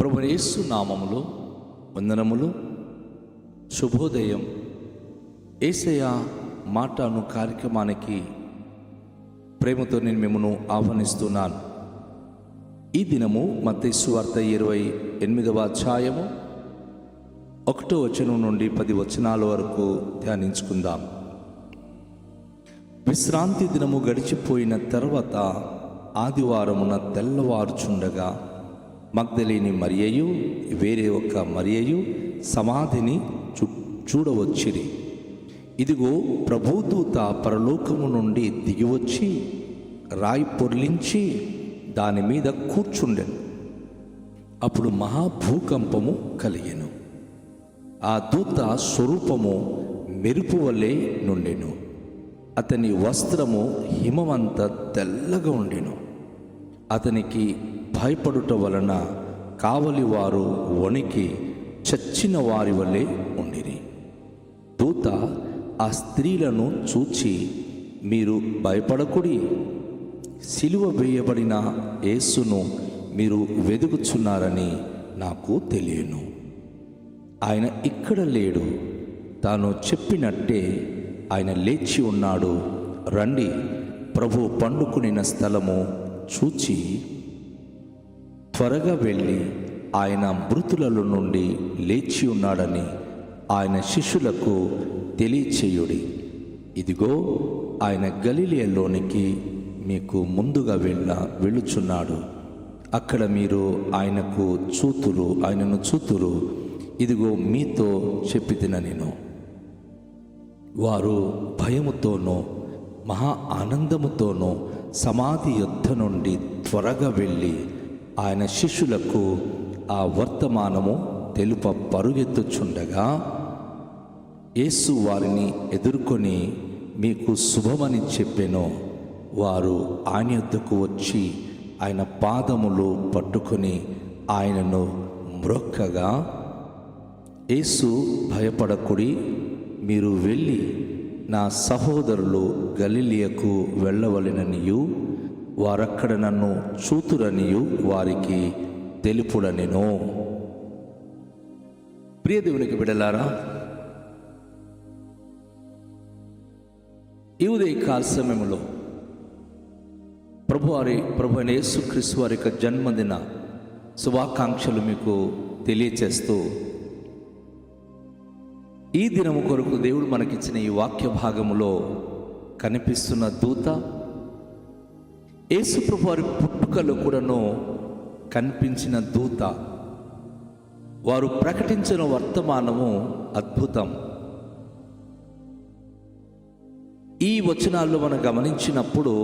ప్రభువైన యేసు నామములో వందనములు. శుభోదయం. యేసయ్య మాట అను కార్యక్రమానికి ప్రేమతో నేను మిమ్మల్ని ఆహ్వానిస్తున్నాను. ఈ దినము మత్తయి సువార్త 28వ అధ్యాయము 1వ వచనం నుండి 10 వచనాల వరకు ధ్యానించుకుందాం. విశ్రాంతి దినము గడిచిపోయిన తర్వాత ఆదివారమున తెల్లవారుచుండగా మగ్దలేని మరియయు వేరే ఒక మరియయు సమాధిని చూడవచ్చిరి. ఇదిగో ప్రభుదూత పరలోకము నుండి దిగివచ్చి రాయి పొర్లించి దాని మీద కూర్చుండెను. అప్పుడు మహాభూకంపము కలిగెను. ఆ దూత స్వరూపము మెరుపు వలె నుండెను. అతని వస్త్రము హిమమంత తెల్లగా ఉండెను. అతనికి భయపడుట వలన కావలి వారు వణికి చచ్చిన వారి వలె ఉండిరి. దూత ఆ స్త్రీలను చూచి, మీరు భయపడకుడి, సిలువ వేయబడిన యేసును మీరు వెదుకుచున్నారని నాకు తెలియను. ఆయన ఇక్కడ లేడు, తాను చెప్పినట్టే ఆయన లేచి ఉన్నాడు. రండి, ప్రభు పండుకునిన స్థలము చూచి త్వరగా వెళ్ళి ఆయన మృతులలో నుండి లేచి ఉన్నాడని ఆయన శిష్యులకు తెలియచేయుడి. ఇదిగో ఆయన గలిలయలోనికి మీకు ముందుగా వెళ్ళుచున్నాడు. అక్కడ మీరు ఆయనను చూతురు. ఇదిగో మీతో చెప్పితిన నేను. వారు భయముతోనో మహా ఆనందముతోనో సమాధి యొద్ద నుండి త్వరగా వెళ్ళి ఆయన శిష్యులకు ఆ వర్తమానము తెలుప పరుగెత్తుచుండగా యేసు వారిని ఎదుర్కొని మీకు శుభమని చెప్పెను. వారు ఆయన యొద్దకు వచ్చి ఆయన పాదములు పట్టుకొని ఆయనను మ్రొక్కగా, యేసు భయపడకుడి, మీరు వెళ్ళి నా సహోదరులు గలిలయకు వెళ్ళవలెననియు వారక్కడ నన్ను చూతురనియు వారికి తెలుపుడనెను. ప్రియ దేవునికి బిడ్డలారా, ఈ ఉదయకాల సమయంలో ప్రభువైన యేసుక్రీస్తు వారి యొక్క జన్మదిన శుభాకాంక్షలు మీకు తెలియచేస్తూ, ఈ దినము కొరకు దేవుడు మనకిచ్చిన ఈ వాక్య భాగములో కనిపిస్తున్న దూత యేసు ప్రభు వారి పుట్టుకలో కూడాను కనిపించిన దూత, వారు ప్రకటించిన వర్తమానము అద్భుతం. ఈ వచనాల్లో మనం గమనించినప్పుడు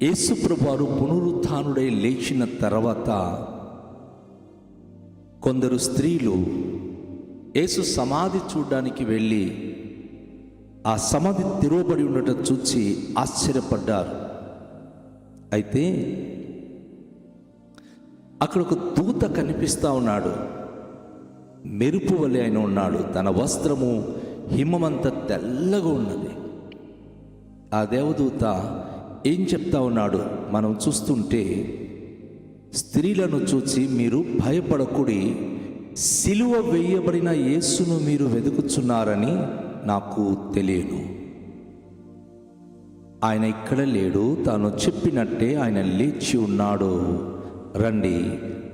యేసు ప్రభు వారు పునరుత్థానుడై లేచిన తర్వాత కొందరు స్త్రీలు యేసు సమాధి చూడడానికి వెళ్ళి ఆ సమాధి తెరవబడి ఉండటం చూచి ఆశ్చర్యపడ్డారు. అయితే అక్కడ ఒక దూత కనిపిస్తూ ఉన్నాడు. మెరుపు వలె ఆయన ఉన్నాడు. తన వస్త్రము హిమమంత తెల్లగా ఉన్నది. ఆ దేవదూత ఏం చెప్తా ఉన్నాడు మనం చూస్తుంటే, స్త్రీలను చూచి మీరు భయపడకుడి, సిలువ వేయబడిన యేసును మీరు వెతుకుచున్నారని నాకు తెలియను. ఆయన ఇక్కడ లేడు, తాను చెప్పినట్టే ఆయన లేచి ఉన్నాడు. రండి,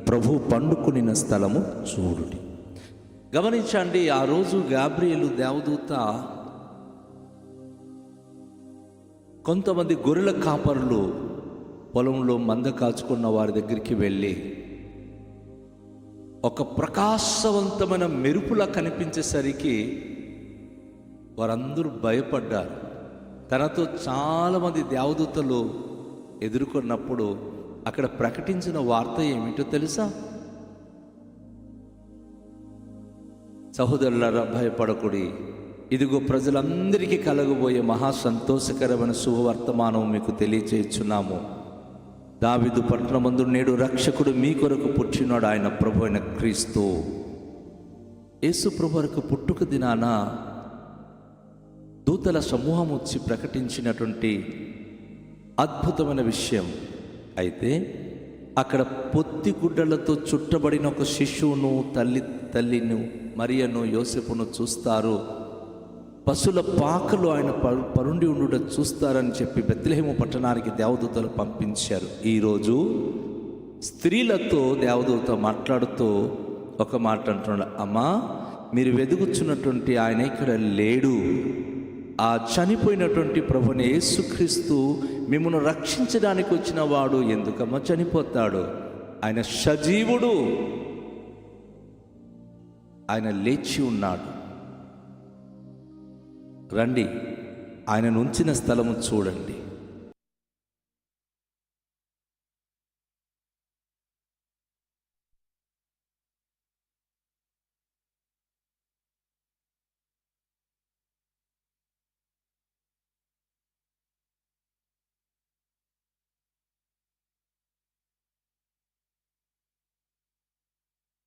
ప్రభు పండుకునిన స్థలము చూడుడి. గమనించండి, ఆ రోజు గాబ్రియేలు దేవదూత కొంతమంది గొర్రెల కాపరులు పొలంలో మంద కాచుకున్న వారి దగ్గరికి వెళ్ళి ఒక ప్రకాశవంతమైన మెరుపులా కనిపించేసరికి వారందరూ భయపడ్డారు. తనతో చాలామంది దేవదూతలు ఎదుర్కొన్నప్పుడు అక్కడ ప్రకటించిన వార్త ఏమిటో తెలుసా? సహోదరులారా, భయపడకుడి, ఇదిగో ప్రజలందరికీ కలగబోయే మహా సంతోషకరమైన శుభవర్తమానం మీకు తెలియచేయుచున్నాము. దావీదు పట్టణమందు నేడు రక్షకుడు మీ కొరకు పుట్టినాడు, ఆయన ప్రభు అయిన క్రీస్తు. యేసు ప్రభు వరకు పుట్టుక దినాన దూతల సమూహం వచ్చి ప్రకటించినటువంటి అద్భుతమైన విషయం. అయితే అక్కడ పొత్తి గుడ్డలతో చుట్టబడిన ఒక శిశువును తల్లిని మరియను యోసేపును చూస్తారు. పశుల పాకలు ఆయన పరుండి ఉండుట చూస్తారని చెప్పి బెత్లెహేము పట్టణానికి దేవదూతలు పంపించారు. ఈరోజు స్త్రీలతో దేవదూత మాట్లాడుతూ ఒక మాట అంటున్నాడు, అమ్మా మీరు వెదుగుచున్నటువంటి ఆయన ఇక్కడ లేడు. ఆ చనిపోయినటువంటి ప్రభుని యేసుక్రీస్తు మిమ్మల్ని రక్షించడానికి వచ్చిన వాడు ఎందుకమ్మా చనిపోతాడు? ఆయన సజీవుడు, ఆయన లేచి ఉన్నాడు. రండి, ఆయనను ఉంచిన స్థలము చూడండి.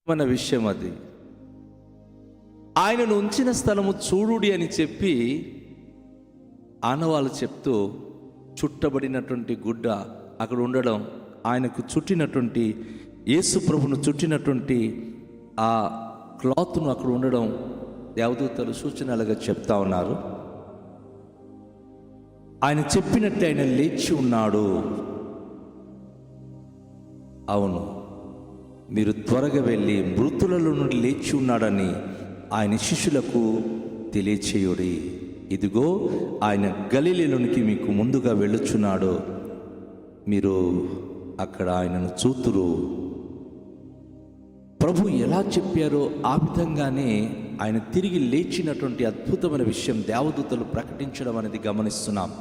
మన విషయం అది. ఆయనను ఉంచిన స్థలము చూడుడి అని చెప్పి ఆనవాళ్ళు చెప్తూ చుట్టబడినటువంటి గుడ్డ అక్కడ ఉండడం, ఆయనకు చుట్టినటువంటి యేసు ప్రభును చుట్టినటువంటి ఆ క్లాత్ను అక్కడ ఉండడం దేవదూతలు సూచనలుగా చెప్తా ఉన్నారు. ఆయన చెప్పినట్టు ఆయన లేచి ఉన్నాడు. అవును, మీరు త్వరగా వెళ్ళి మృతులలో నుండి లేచి ఉన్నాడని ఆయన శిష్యులకు తెలియచేయుడి. ఇదిగో ఆయన గలిలలోనికి మీకు ముందుగా వెళ్ళుచున్నాడు, మీరు అక్కడ ఆయనను చూతురు. ప్రభు ఎలా చెప్పారో ఆ విధంగానే ఆయన తిరిగి లేచినటువంటి అద్భుతమైన విషయం దేవదూతలు ప్రకటించడం అనేది గమనిస్తున్నాం.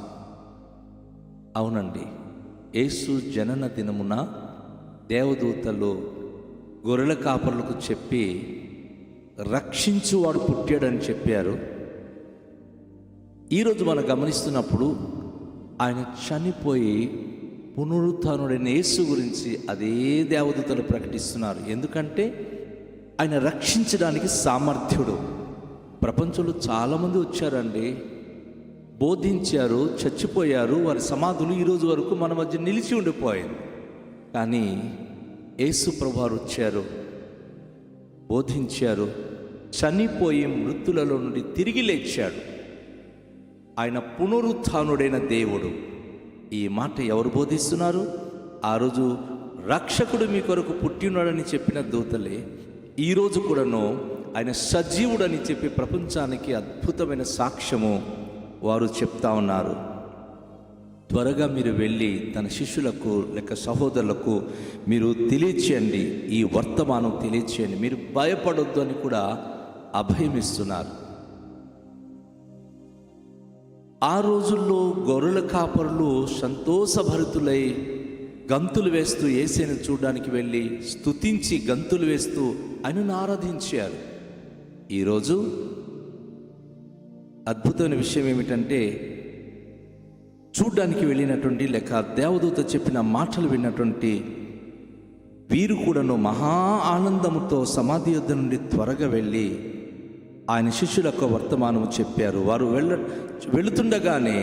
అవునండి, యేసు జనన దినమున దేవదూతలు గొర్రెల కాపరులకు చెప్పి రక్షించువాడు పుట్టాడని చెప్పారు. ఈరోజు మనం గమనిస్తున్నప్పుడు ఆయన చనిపోయి పునరుత్థానుడైన యేసు గురించి అదే దేవదూతలు ప్రకటిస్తున్నారు. ఎందుకంటే ఆయన రక్షించడానికి సామర్థ్యుడు. ప్రపంచంలో చాలామంది వచ్చారండి, బోధించారు, చచ్చిపోయారు, వారి సమాధులు ఈరోజు వరకు మన మధ్య నిలిచి ఉండిపోయింది. కానీ యేసు ప్రభువారు వచ్చారు, బోధించారు, చనిపోయి మృతులలో నుండి తిరిగి లేచాడు. ఆయన పునరుత్థానుడైన దేవుడు. ఈ మాట ఎవరు బోధిస్తున్నారు? ఆ రోజు రక్షకుడు మీ కొరకు పుట్టినాడని చెప్పిన దూతలే ఈరోజు కూడాను ఆయన సజీవుడని చెప్పి ప్రపంచానికి అద్భుతమైన సాక్ష్యము వారు చెప్తా ఉన్నారు. త్వరగా మీరు వెళ్ళి తన శిష్యులకు లేక సహోదరులకు మీరు తెలియచేయండి, ఈ వర్తమానం తెలియచేయండి, మీరు భయపడొద్దు అని కూడా అభయమిస్తున్నారు. ఆ రోజుల్లో గొర్రెల కాపరులు సంతోషభరితులై గంతులు వేస్తూ యేసుని చూడడానికి వెళ్ళి స్తుతించి గంతులు వేస్తూ ఆయనను ఆరాధించారు. ఈరోజు అద్భుతమైన విషయం ఏమిటంటే, చూడ్డానికి వెళ్ళినటువంటి లేక దేవదూత చెప్పిన మాటలు విన్నటువంటి వీరు కూడాను మహా ఆనందముతో సమాధి యొద్ద నుండి త్వరగా వెళ్ళి ఆయన శిష్యులకు వర్తమానము చెప్పారు. వారు వెళుతుండగానే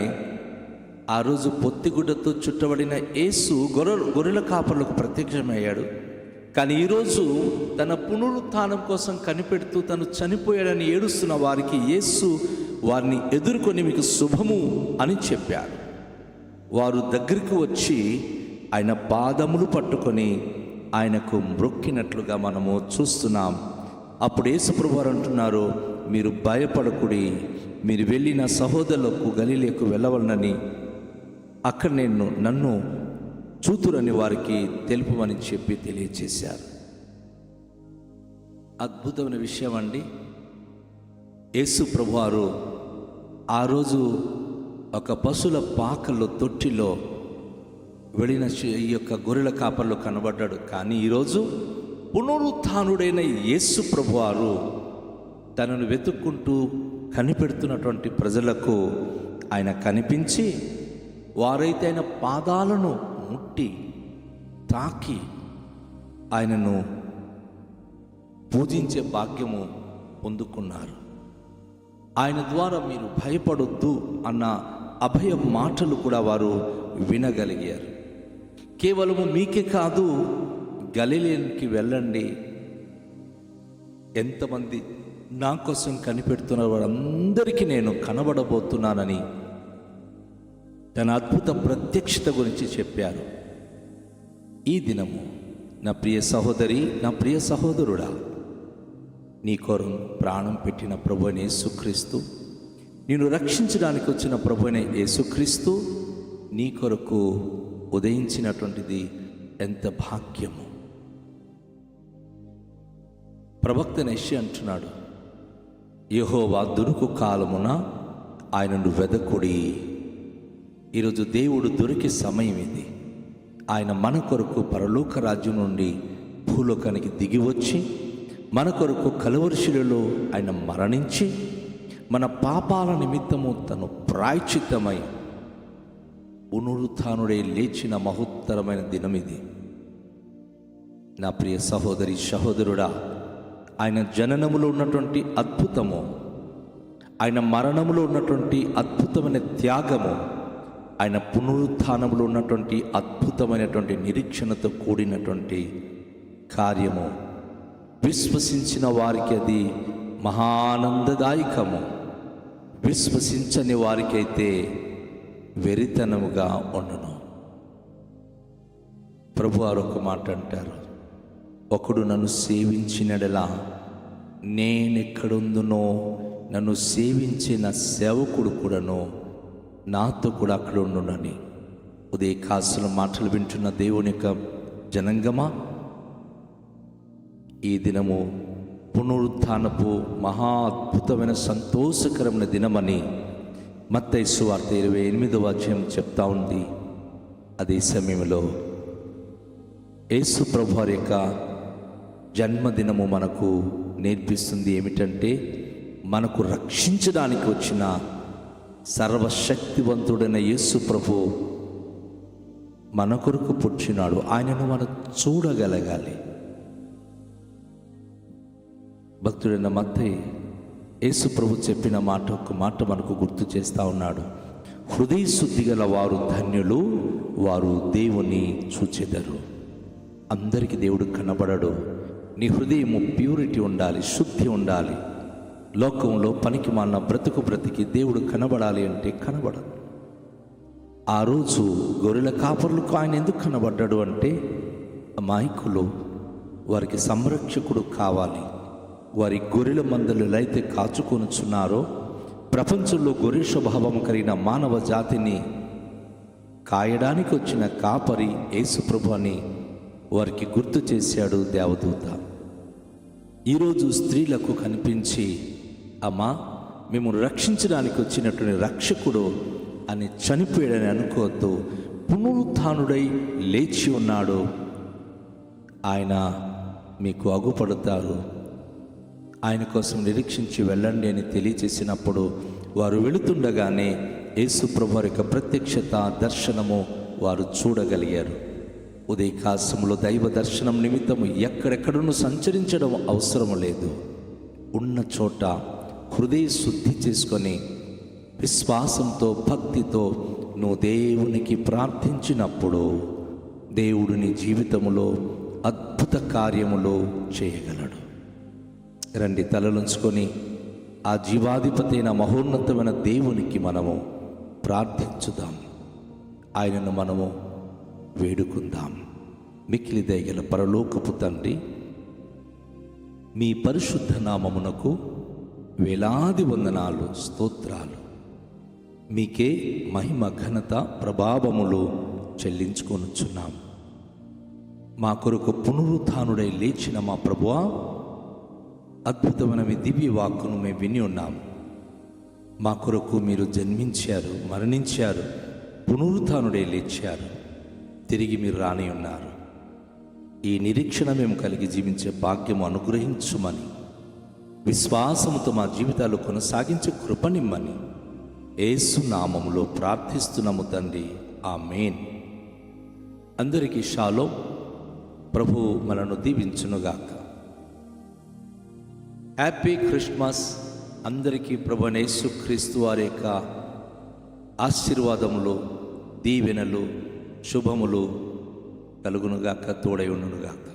ఆ రోజు పొత్తిగుడ్డతో చుట్టబడిన యేసు గొర్రెల కాపరులకు ప్రత్యక్షమయ్యాడు. కానీ ఈరోజు తన పునరుత్థానం కోసం కనిపెడుతూ తను చనిపోయాడని ఏడుస్తున్న వారికి యేసు వారిని ఎదుర్కొని మీకు శుభము అని చెప్పారు. వారు దగ్గరికి వచ్చి ఆయన పాదములు పట్టుకొని ఆయనకు మ్రొక్కినట్లుగా మనము చూస్తున్నాం. అప్పుడు యేసుప్రభువు వారు అంటున్నారు, మీరు భయపడకుడి, మీరు వెళ్ళిన సహోదరులకు గలిలయకు వెళ్ళవలనని అక్కడ నన్ను చూతురని వారికి తెలుపమని చెప్పి తెలియచేశారు. అద్భుతమైన విషయం అండి. యేసు ప్రభువారు ఆ రోజు ఒక పశువుల పాకల్లో తొట్టిలో వెళ్ళిన ఈ యొక్క గొర్రెల కాపర్లో కనబడ్డాడు. కానీ ఈరోజు పునరుత్థానుడైన యేసు ప్రభువారు తనను వెతుక్కుంటూ కనిపెడుతున్నటువంటి ప్రజలకు ఆయన కనిపించి, వారైతే ఆయన పాదాలను ముట్టి తాకి ఆయనను పూజించే భాగ్యము పొందుకున్నారు. ఆయన ద్వారా మీరు భయపడొద్దు అన్న అభయ మాటలు కూడా వారు వినగలిగారు. కేవలము మీకే కాదు, గలిలయకి వెళ్ళండి, ఎంతమంది నా కోసం కనిపెడుతున్న వారందరికీ నేను కనబడబోతున్నానని తన అద్భుత ప్రత్యక్షత గురించి చెప్పారు. ఈ దినము నా ప్రియ సహోదరి, నా ప్రియ సహోదరుడా, నీ కొరకు ప్రాణం పెట్టిన ప్రభువైన యేసుక్రీస్తు, నిన్ను రక్షించడానికి వచ్చిన ప్రభువైన యేసుక్రీస్తు నీ కొరకు ఉదయించినటువంటిది ఎంత భాగ్యము. ప్రవక్త యెషయా అంటున్నాడు, యెహోవా దొరుకు కాలమున ఆయనను వెదకుడి. ఈరోజు దేవుడు దొరికే సమయం ఇది. ఆయన మన కొరకు పరలోక రాజ్యం నుండి భూలోకానికి దిగి వచ్చి మన కొరకు కలువరిశిలలో ఆయన మరణించి మన పాపాల నిమిత్తము తను ప్రాయశ్చిత్తమై పునరుత్థానుడై లేచిన మహోత్తరమైన దినం ఇది. నా ప్రియ సహోదరి సహోదరుడా, ఆయన జననములో ఉన్నటువంటి అద్భుతము, ఆయన మరణములో ఉన్నటువంటి అద్భుతమైన త్యాగము, ఆయన పునరుత్థానములో ఉన్నటువంటి అద్భుతమైనటువంటి నిరీక్షణతో కూడినటువంటి కార్యము విశ్వసించిన వారికి అది మహానందదాయకము. విశ్వసించని వారికైతే వెరితనముగా ఉండును. ప్రభువారు ఒక మాట అంటారు, ఒకడు నన్ను సేవించినడలా నేనెక్కడుందునో నన్ను సేవించే నా సేవకుడు కూడాను నాతో కూడా అక్కడ ఉండునని. ఉదయ కాసుల మాటలు వింటున్న దేవుని యొక్క జనంగమా, ఈ దినము పునరుత్థానపు మహా అద్భుతమైన సంతోషకరమైన దినమని మత్తయి సువార్త 28వ అధ్యాయం చెప్తా ఉంది. అదే సమయంలో యేసు ప్రభు వారి యొక్క జన్మదినము మనకు నేర్పిస్తుంది ఏమిటంటే, మనకు రక్షించడానికి వచ్చిన సర్వశక్తివంతుడైన యేసు ప్రభు మన కొరకు పుట్టినాడు. ఆయనను మనం చూడగలగాలి. భక్తుడైన మత్తయి యేసు ప్రభు చెప్పిన మాట, ఒక మాట మనకు గుర్తు చేస్తూ ఉన్నాడు. హృదయ శుద్ధి గల వారు ధన్యులు, వారు దేవుని చూచెదరు. అందరికీ దేవుడు కనబడడు. నీ హృదయము ప్యూరిటీ ఉండాలి, శుద్ధి ఉండాలి. లోకంలో పనికి మాలిన బ్రతికి దేవుడు కనబడాలి అంటే కనబడదు. ఆ రోజు గొర్రెల కాపరులకు ఆయన ఎందుకు కనబడ్డాడు అంటే, అమాయకులు, వారికి సంరక్షకుడు కావాలి. వారి గొర్రెల మందలు ఎలా అయితే కాచుకొనుచున్నారో, ప్రపంచంలో గొర్రె స్వభావం కలిగిన మానవ జాతిని కాయడానికి వచ్చిన కాపరి యేసుప్రభు అని వారికి గుర్తు చేశాడు దేవదూత. ఈరోజు స్త్రీలకు కనిపించి, అమ్మా, మేము రక్షించడానికి వచ్చినటువంటి రక్షకుడు అని చనిపోయాడని అనుకోవద్దు. పునరుత్థానుడై లేచి ఉన్నాడు, ఆయన మీకు అగుపడతారు. ఆయన కోసం నిరీక్షించి వెళ్ళండి అని తెలియచేసినప్పుడు వారు వెళుతుండగానే యేసు ప్రభు యొక్క ప్రత్యక్షత దర్శనము వారు చూడగలిగారు. ఉదయకాశంలో దైవ దర్శనం నిమిత్తము ఎక్కడెక్కడను సంచరించడం అవసరం లేదు. ఉన్న చోట హృదయ శుద్ధి చేసుకొని విశ్వాసంతో భక్తితో నువ్వు దేవునికి ప్రార్థించినప్పుడు దేవుడు నీ జీవితములో అద్భుత కార్యములు చేయగలడు. రండి, తలలుంచుకొని ఆ జీవాధిపతి అయిన మహోన్నతమైన దేవునికి మనము ప్రార్థించుదాం. ఆయనను మనము వేడుకుందాం. మిక్కిలి దయగల పరలోకపు తండ్రి, మీ పరిశుద్ధ నామమునకు వేలాది వందనాలు, స్తోత్రాలు. మీకే మహిమ, ఘనత, ప్రభావములు చెల్లించుకొనుచున్నాం. మా కొరకు పునరుత్థానుడై లేచిన మా ప్రభువా, అద్భుతమైన మీ దివ్య వాక్కును మేము విని ఉన్నాం. మా కొరకు మీరు జన్మించారు, మరణించారు, పునరుత్థానుడై లేచారు, తిరిగి మీరు రాని ఉన్నారు. ఈ నిరీక్షణ మేము కలిగి జీవించే భాగ్యము అనుగ్రహించుమని, విశ్వాసముతో మా జీవితాలు కొనసాగించే కృపనిమ్మని యేసు నామములో ప్రార్థిస్తున్నాము తండ్రి, ఆమేన్. అందరికీ షాలోం. ప్రభు మనను దీవించునుగాక. Happy Christmas. అందరికీ ప్రభువైన యేసుక్రీస్తు వారి యొక్క ఆశీర్వాదములు, దీవెనలు, శుభములు కలుగునుగాక, తోడై ఉండునుగాక.